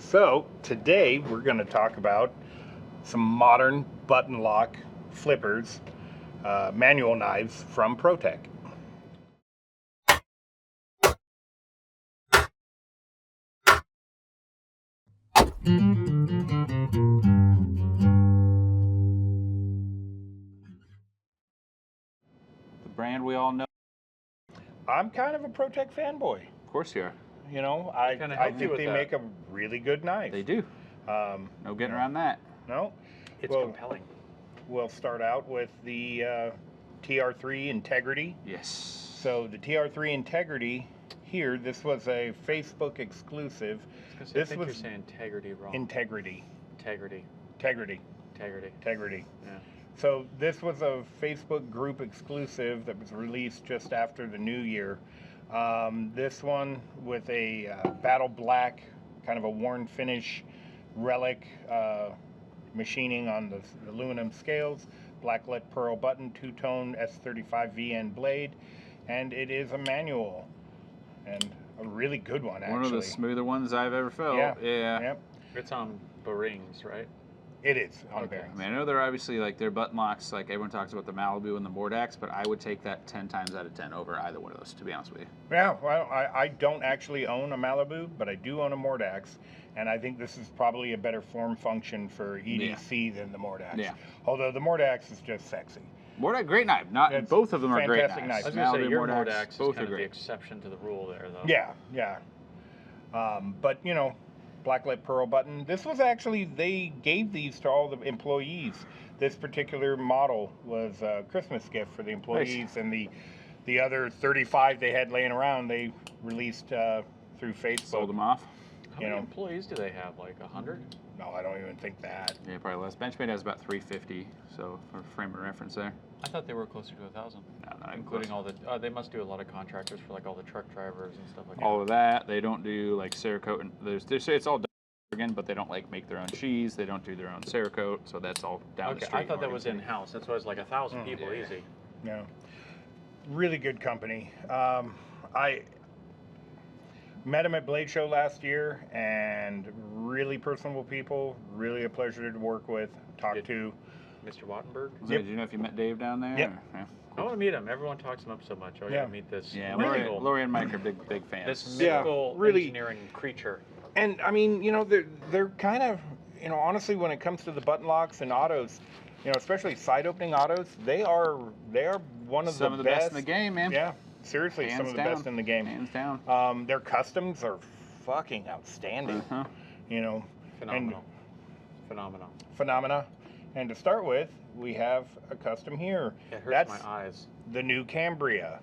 So today we're going to talk about some modern button lock flippers, manual knives from ProTech. The brand we all know. I'm kind of a ProTech fanboy. Of course you are. You know, I think they make a really good knife. They do. No getting around that. No. It's compelling. We'll start out with the TR3 Integrity. Yes. So the TR3 Integrity here, this was a Facebook exclusive. I think you're saying integrity wrong. Integrity. Integrity. Integrity. Integrity. Integrity. Yeah. So this was a Facebook group exclusive that was released just after the new year. This one with a battle black, kind of a worn finish relic machining on the aluminum scales, blacklit pearl button, two-tone S35 VN blade, and it is a manual, and a really good one, actually. One of the smoother ones I've ever felt. Yeah. Yep. It's on bearings, right? It is on bearings. I mean, I know they're obviously like their button locks, like everyone talks about the Malibu and the Mordax, but I would take that 10 times out of 10 over either one of those, to be honest with you. Yeah, well, I don't actually own a Malibu, but I do own a Mordax, and I think this is probably a better form function for EDC than the Mordax. Yeah. Although the Mordax is just sexy. Mordax, great knife. Not both of them are great knives. Knife. I was going to say, your Mordax, Mordax is both kind are of the great. exception to the rule there, though. Yeah. But, you know, blacklit pearl button. This was actually, they gave these to all the employees. This particular model was a Christmas gift for the employees, Nice. and the other 35 they had laying around, they released through Facebook. Sold them off. How many employees do they have? Like 100? No, I don't even think that. Yeah, probably less. Benchmade has about 350, so for frame of reference there. I thought they were closer to 1,000. No, not even Including close. all the, they must do a lot of contractors for like all the truck drivers and stuff like that. All of that. They don't do like Cerakote, and it's all done again, but they don't like make their own cheese. They don't do their own Cerakote, so that's all down the street. I thought that was in-house. That's why it's like 1,000 people yeah. easy. Yeah. Really good company. I met them at Blade Show last year, and really personable people, really a pleasure to work with, talk to. Mr. Wattenberg? Did you know if you met Dave down there? Yep. Or, yeah. I want to meet him. Everyone talks him up so much. I gotta meet this. Yeah, mythical, Lori and Mike are big fans. this mythical really engineering creature. And I mean, you know, they're kind of, you know, honestly, when it comes to the button locks and autos, you know, especially side opening autos, they are one of some of the best in the game, man. Yeah, seriously, Hands some of the down. best in the game. Hands down. Their customs are fucking outstanding. You know, Phenomenal. Phenomena. And to start with, we have a custom here. It hurts That's my eyes. the new Cambria.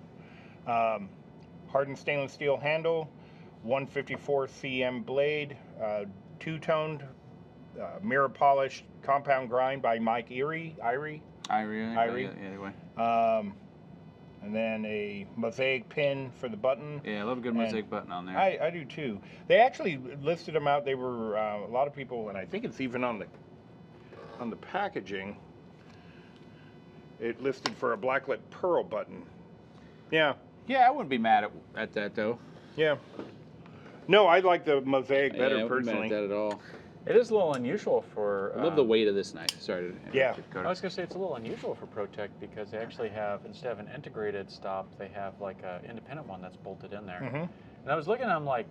Hardened stainless steel handle, 154 cm blade, two-toned, mirror polished compound grind by Mike Irie. Anyway. And then a mosaic pin for the button. Yeah, I love a good mosaic button on there. I do too. They actually listed them out. They were a lot of people, and I think it's even on the packaging. It listed for a blacklit pearl button. Yeah. Yeah, I wouldn't be mad at that though. Yeah. No, I like the mosaic better I wouldn't be personally. mad at that at all. It is a little unusual for... I love the weight of this knife. Sorry to interrupt Yeah. you, I Carter. was going to say it's a little unusual for ProTech because they actually have, instead of an integrated stop, they have like an independent one that's bolted in there. And I was looking at them like,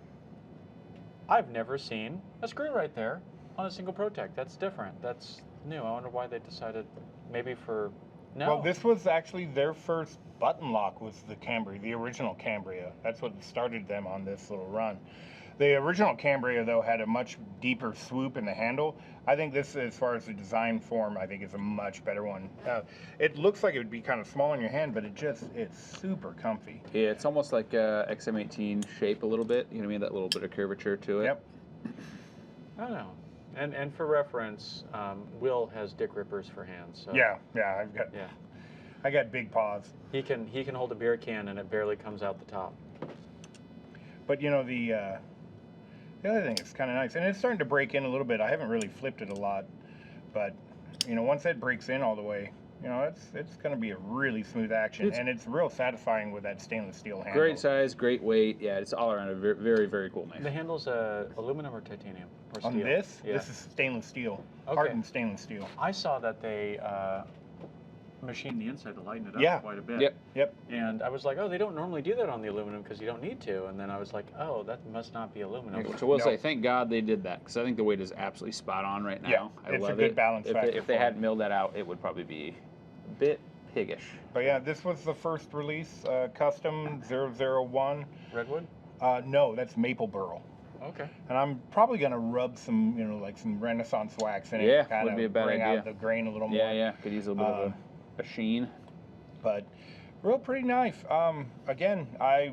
I've never seen a screw right there on a single ProTech. That's different. That's new. I wonder why they decided maybe for... No. Well, this was actually their first button lock was the Cambria, the original Cambria. That's what started them on this little run. The original Cambria, though, had a much deeper swoop in the handle. I think this, as far as the design form, I think is a much better one. It looks like it would be kind of small in your hand, but it's super comfy. Yeah, it's almost like XM18 shape a little bit. You know what I mean? That little bit of curvature to it. Yep. I don't know. And for reference, Will has dick rippers for hands. So Yeah, I got big paws. he can hold a beer can and it barely comes out the top. But you know the other thing is kind of nice, and it's starting to break in a little bit. I haven't really flipped it a lot, but you know once that breaks in all the way, You know, it's going to be a really smooth action, and it's real satisfying with that stainless steel handle. Great size, great weight. Yeah, it's all around a very, very, very cool knife. The handle's aluminum or titanium or steel? On this, Yeah. this is stainless steel, Okay. hardened stainless steel. I saw that they machined the inside to lighten it up Yeah. quite a bit. Yep. And I was like, oh, they don't normally do that on the aluminum because you don't need to. And then I was like, oh, that must not be aluminum. Which I will No. say, thank God they did that, because I think the weight is absolutely spot on right now. Yeah, I it's a love good it. balance factor If they for hadn't it. milled that out, it would probably be a bit piggish. But yeah, this was the first release, custom 001. Redwood? No, that's maple burl. Okay. And I'm probably gonna rub some, like some Renaissance wax in it. Yeah, kind would of be a bad bring idea. out the grain a little more. Yeah, could use a little bit of a sheen. But real pretty knife. Again, I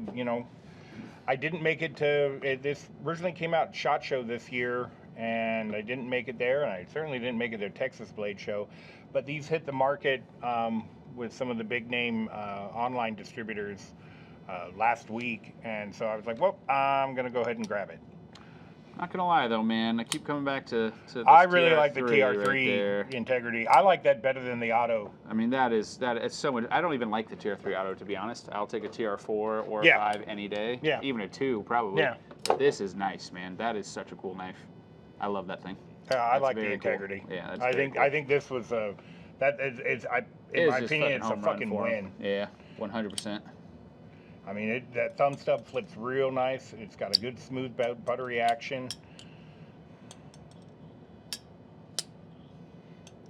didn't make it to this. Originally came out at SHOT Show this year, and I didn't make it there, and I certainly didn't make it to Texas Blade Show. But these hit the market with some of the big name online distributors last week, and so I was like, well, I'm gonna go ahead and grab it. Not gonna lie though, man, I keep coming back to this I really like the TR3 TR3 right there. Integrity. I like that better than the Auto. I mean, it's so much. I don't even like the TR3 Auto, to be honest. I'll take a TR4 or a Yeah. 5 any day. Yeah. Even a 2 probably. Yeah. But this is nice, man. That is such a cool knife. I love that thing. I That's like the very cool. Integrity. Yeah, that's I very think cool. I think this was in It my is just opinion, it's a home run fucking for 'em. win. Yeah, 100%. I mean, that thumb stub flips real nice. It's got a good smooth buttery action.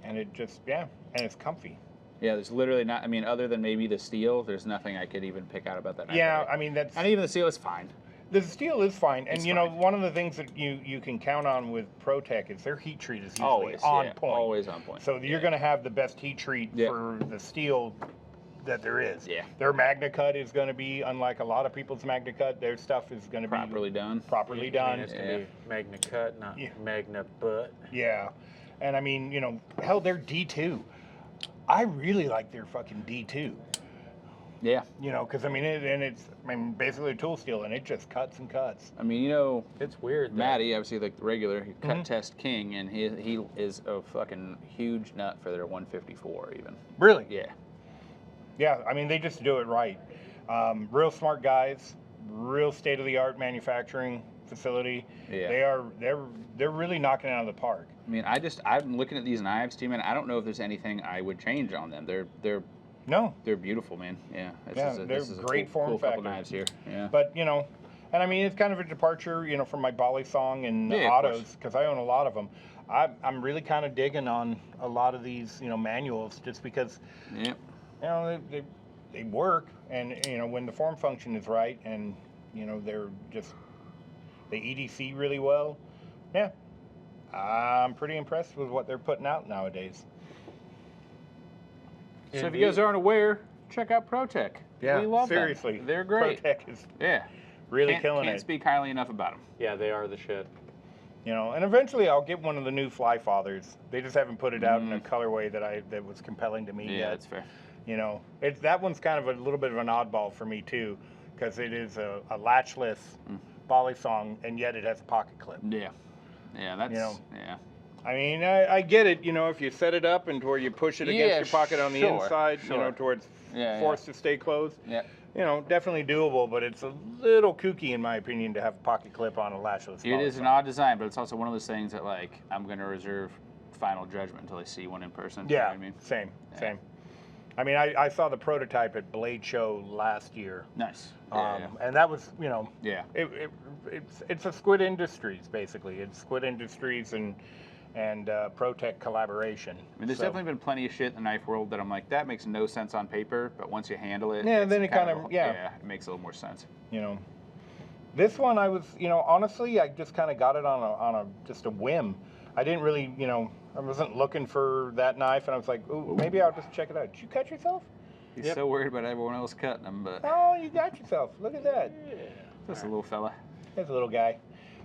And it just, and it's comfy. Yeah, there's literally not. I mean, other than maybe the steel, there's nothing I could even pick out about that knife. Yeah, I mean, and even the steel is fine. the steel is fine. And It's you know, fine. one of the things that you can count on with ProTech is their heat treat is usually Always on yeah, point. Always on point. So you're going to have the best heat treat Yeah. for the steel that there is. Yeah. Their Magna Cut is going to be, unlike a lot of people's Magna Cut, their stuff is going to be properly done. properly I done. mean, it's going to be Magna Cut, not Magna Butt. Yeah. And I mean, hell, they're D2. I really like their fucking D2. Yeah. Because I mean, it's basically a tool steel, and it just cuts and cuts. I mean, It's weird. that- Matty, obviously like the regular cut Mhm. test king, and he is a fucking huge nut for their 154 even. Really? Yeah. Yeah. I mean, they just do it right. Real smart guys. Real state of the art manufacturing facility. Yeah. They're really knocking it out of the park. I mean, I'm looking at these knives too, man. I don't know if there's anything I would change on them. They're beautiful, man. Yeah. They're this is a great form cool couple factor. knives here. Yeah. But and I mean, it's kind of a departure, from my Balisong and Yeah, of autos, because I own a lot of them. I'm really kind of digging on a lot of these, manuals, just because, Yeah. they work, and when the form function is right, and they EDC really well. Yeah, I'm pretty impressed with what they're putting out nowadays. So if you guys aren't aware, check out ProTech. Yeah, we love seriously, them. They're great. ProTech is Yeah. really killing Can't it. speak highly enough about them. Yeah, they are the shit. And eventually I'll get one of the new Fly Fathers. They just haven't put it out in a colorway that was compelling to me Yeah, yet. that's fair. That one's kind of a little bit of an oddball for me too, because it is a latchless Balisong, and yet it has a pocket clip. Yeah. Yeah, that's yeah. I mean, I get it. If you set it up and to where you push it against Yeah, your pocket on the sure, inside, sure. to where it's Yeah, forced to stay closed. Yeah. Definitely doable, but it's a little kooky in my opinion to have a pocket clip on a lashless. It is an Balisong. odd design, but it's also one of those things that I'm gonna reserve final judgment until I see one in person. You know Yeah, what I mean? same. Yeah. I mean, I saw the prototype at Blade Show last year. Nice. And that was, Yeah. it's a Squid Industries basically. It's Squid Industries and ProTech collaboration. I mean, there's So- definitely been plenty of shit in the knife world that I'm like, that makes no sense on paper, but once you handle it, Yeah, it's then it kind of it makes a little more sense. This one I was, honestly, I just kind of got it on a just a whim. I didn't really, I wasn't looking for that knife, and I was like, ooh, maybe I'll just check it out. Did you cut yourself? He's so worried about everyone else cutting them, but Oh, you got yourself. Look at that. just a little fella. There's a little guy.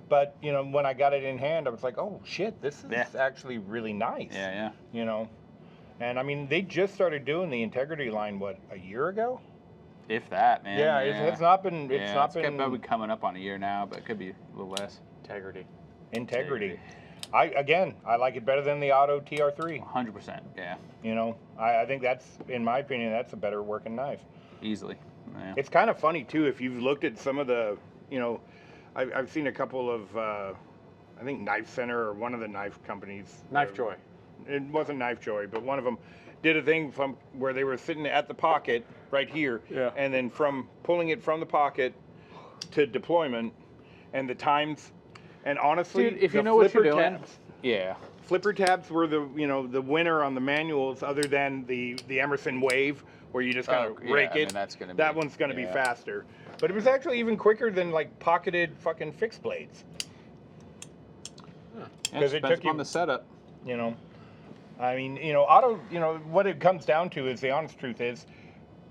But, when I got it in hand, I was like, oh, shit, this is actually really nice. Yeah. And, I mean, they just started doing the Integrity line, a year ago? If that, man. Yeah, it's not been, It's probably coming up on a year now, but it could be a little less. Integrity. Integrity. I like it better than the Auto TR3. 100%. Yeah, You know, I think that's, in my opinion, that's a better working knife. easily. Yeah. It's kind of funny too if you've looked at some of the, you know, I've seen a couple of, I think Knife Center or one of the knife companies. Knife Joy. It wasn't Knife Joy, but one of them did a thing from where they were sitting at the pocket right here, Yeah. and then from pulling it from the pocket to deployment, and the times. And honestly, Dude, if you the know what you're flipper doing, tabs, yeah. flipper tabs were the the winner on the manuals, other than the Emerson Wave, where you just kind of rake it. that's gonna That be, one's going to be yeah. faster, but it was actually even quicker than like pocketed fucking fixed blades. Yeah, 'Cause it depends took you- on the setup. You know, I mean, auto. What it comes down to is the honest truth is,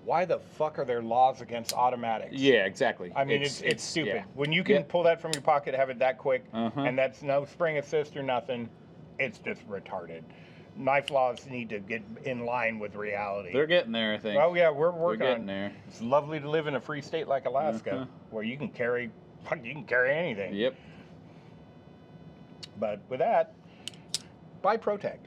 why the fuck are there laws against automatics? Yeah, exactly. I mean, it's stupid. yeah. When you can Yep. pull that from your pocket, have it that quick, Uh-huh. and that's no spring assist or nothing, it's just retarded. Knife laws need to get in line with reality. They're getting there, I think. Oh yeah, we're We're working getting on. there. It's lovely to live in a free state like Alaska, Uh-huh. where you can carry anything. Yep. But with that, buy ProTech.